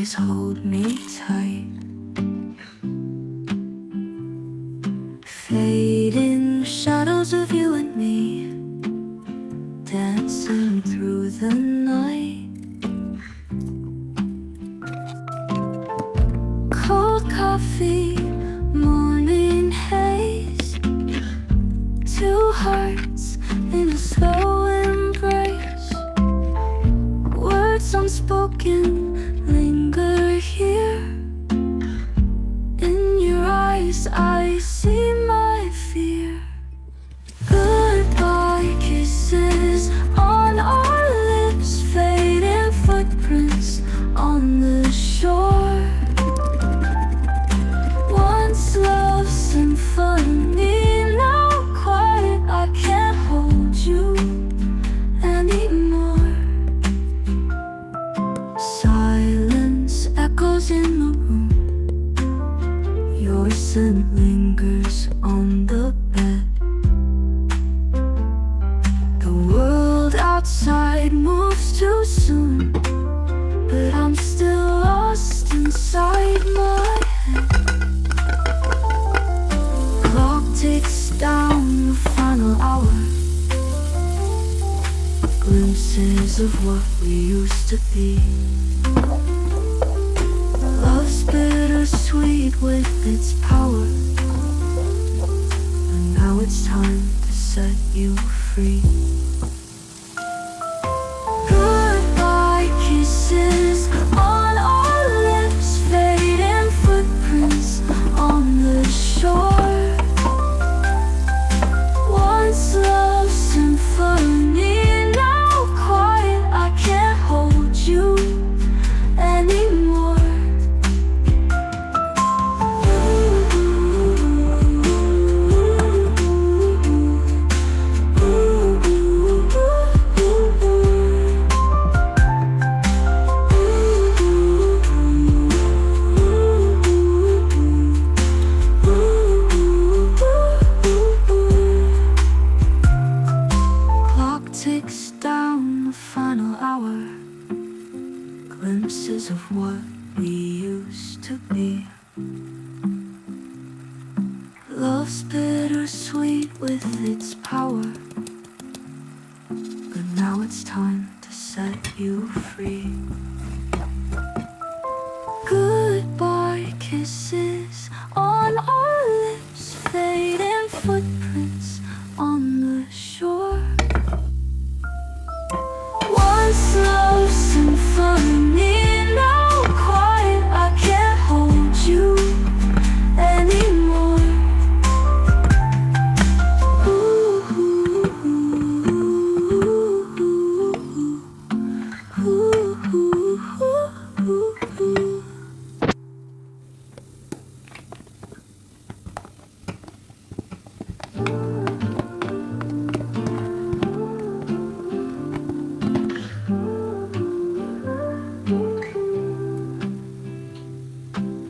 Memories hold me tight. Fading shadows of you and me, dancing through the night. Cold coffee, morning haze, two hearts in a slow embrace. Words unspoken linger here. In your eyes I see my fear. Goodbye kisses on our lips, fading footprints on the shore. Once love's symphony, now quiet, I can't hold you anymore. Silence echoes in the room. Your scent lingers on the bed. The world outside moves too soon, but I'm still lost inside my head. Clock ticks down the final hour. Glimpses of what we used to be. Love's bittersweet with its power, and now it's time to set you free. Goodbye kisses on our lips, fading footprints on the shore. Once love's symphony, now quiet, I can't hold you anymore. Clock ticks down the final hour. Glimpses of what we used to be. Love's bittersweet with its power, but now it's time to set you free. Goodbye kisses on our lips, fading footprints on the shore. Once love's symphony, now quiet, I can't hold you anymore.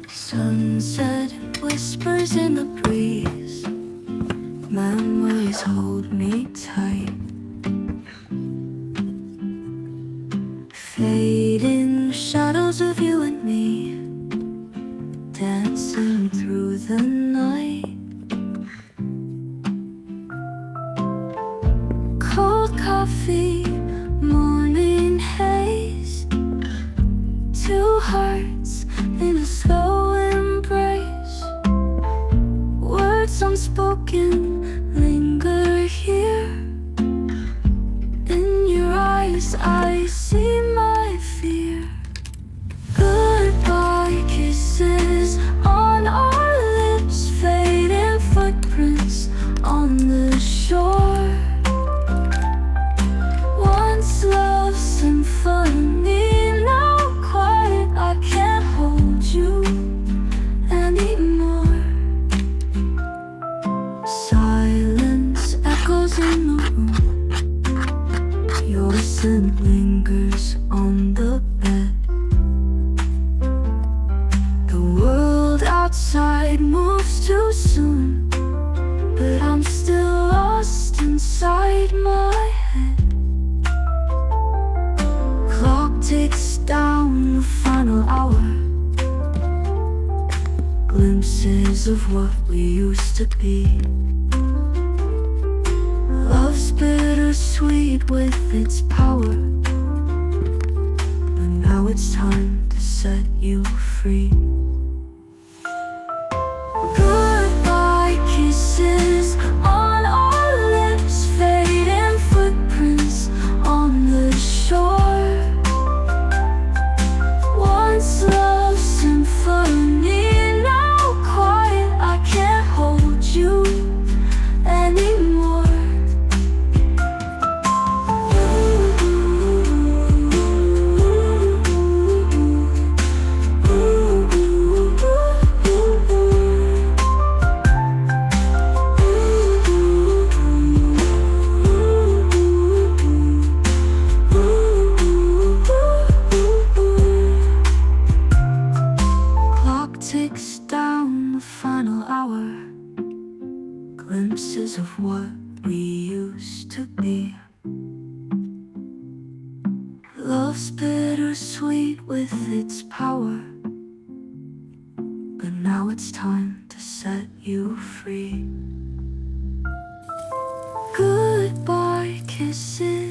Sunset whispers in the breeze. Memories hold me tight. Fading shadows of you and me, dancing through the night. Cold coffee, morning haze, two hearts in a slow embrace. Words unspoken linger here. In your eyes I see my fear. Goodbye kisses on our lips, fading footprints on the shore. Once love's symphony, now quiet, I can't down the final hour. Glimpses of what we used to be. Love's bittersweet with its power, but now it's time to set you free. Goodbye kisses on our lips, fading footprints on the shore. Once love's symphony, now quiet, I can't hold you anymore. Clock ticks down the final hour. Glimpses of what we used to be. Love's bittersweet with its power, but now it's time to set you free. Goodbye kisses